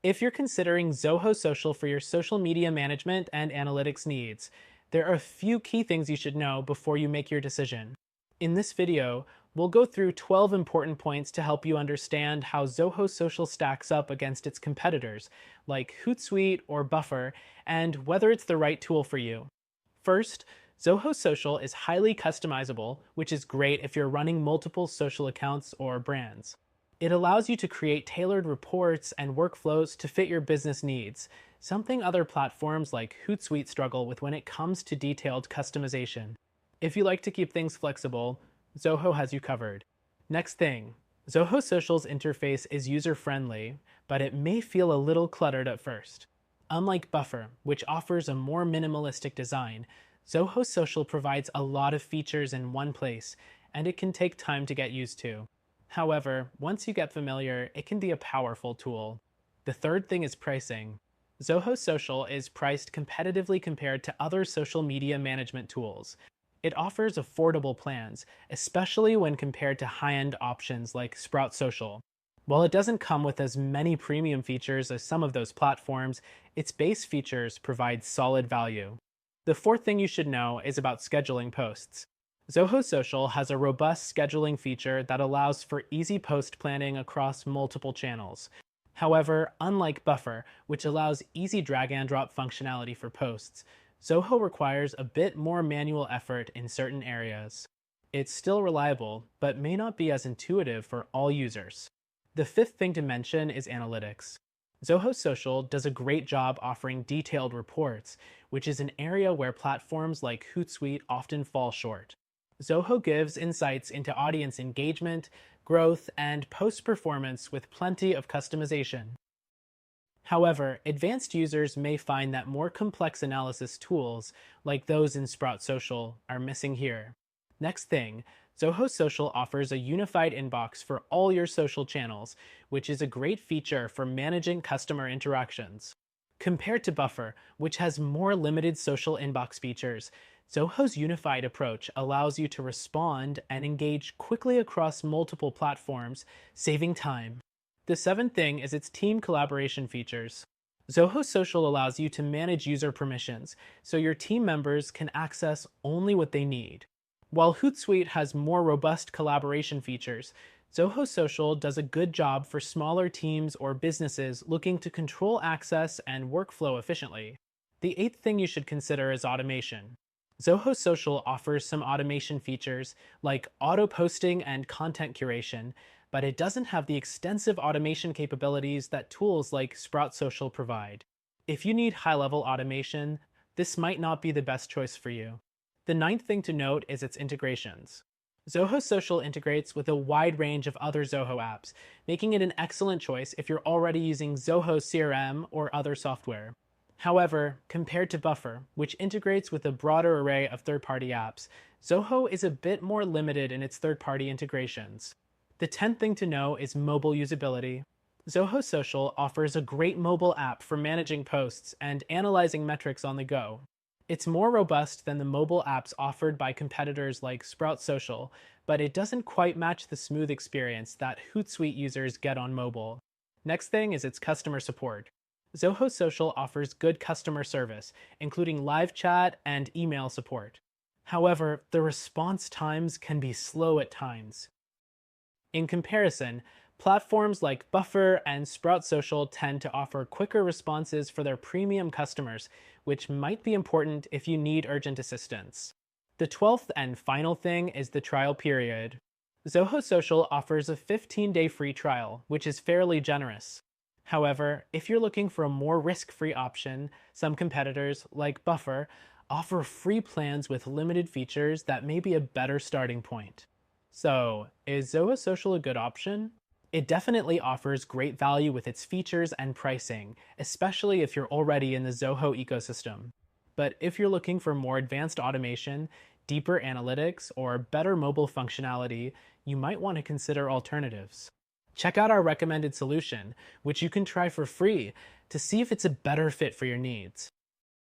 If you're considering Zoho Social for your social media management and analytics needs, there are a few key things you should know before you make your decision. In this video, we'll go through 12 important points to help you understand how Zoho Social stacks up against its competitors, like Hootsuite or Buffer, and whether it's the right tool for you. First, Zoho Social is highly customizable, which is great if you're running multiple social accounts or brands. It allows you to create tailored reports and workflows to fit your business needs, something other platforms like Hootsuite struggle with when it comes to detailed customization. If you like to keep things flexible, Zoho has you covered. Next thing, Zoho Social's interface is user-friendly, but it may feel a little cluttered at first. Unlike Buffer, which offers a more minimalistic design, Zoho Social provides a lot of features in one place, and it can take time to get used to. However, once you get familiar, it can be a powerful tool. The third thing is pricing. Zoho Social is priced competitively compared to other social media management tools. It offers affordable plans, especially when compared to high-end options like Sprout Social. While it doesn't come with as many premium features as some of those platforms, its base features provide solid value. The fourth thing you should know is about scheduling posts. Zoho Social has a robust scheduling feature that allows for easy post planning across multiple channels. However, unlike Buffer, which allows easy drag and drop functionality for posts, Zoho requires a bit more manual effort in certain areas. It's still reliable, but may not be as intuitive for all users. The fifth thing to mention is analytics. Zoho Social does a great job offering detailed reports, which is an area where platforms like Hootsuite often fall short. Zoho gives insights into audience engagement, growth, and post performance with plenty of customization. However, advanced users may find that more complex analysis tools, like those in Sprout Social, are missing here. Next thing, Zoho Social offers a unified inbox for all your social channels, which is a great feature for managing customer interactions. Compared to Buffer, which has more limited social inbox features, Zoho's unified approach allows you to respond and engage quickly across multiple platforms, saving time. The seventh thing is its team collaboration features. Zoho Social allows you to manage user permissions, so your team members can access only what they need. While Hootsuite has more robust collaboration features, Zoho Social does a good job for smaller teams or businesses looking to control access and workflow efficiently. The eighth thing you should consider is automation. Zoho Social offers some automation features like auto posting and content curation, but it doesn't have the extensive automation capabilities that tools like Sprout Social provide. If you need high-level automation, this might not be the best choice for you. The ninth thing to note is its integrations. Zoho Social integrates with a wide range of other Zoho apps, making it an excellent choice if you're already using Zoho CRM or other software. However, compared to Buffer, which integrates with a broader array of third-party apps, Zoho is a bit more limited in its third-party integrations. The 10th thing to know is mobile usability. Zoho Social offers a great mobile app for managing posts and analyzing metrics on the go. It's more robust than the mobile apps offered by competitors like Sprout Social, but it doesn't quite match the smooth experience that Hootsuite users get on mobile. Next thing is its customer support. Zoho Social offers good customer service, including live chat and email support. However, the response times can be slow at times. In comparison, platforms like Buffer and Sprout Social tend to offer quicker responses for their premium customers, which might be important if you need urgent assistance. The 12th and final thing is the trial period. Zoho Social offers a 15-day free trial, which is fairly generous. However, if you're looking for a more risk-free option, some competitors, like Buffer, offer free plans with limited features that may be a better starting point. So, is Zoho Social a good option? It definitely offers great value with its features and pricing, especially if you're already in the Zoho ecosystem. But if you're looking for more advanced automation, deeper analytics, or better mobile functionality, you might want to consider alternatives. Check out our recommended solution, which you can try for free to see if it's a better fit for your needs.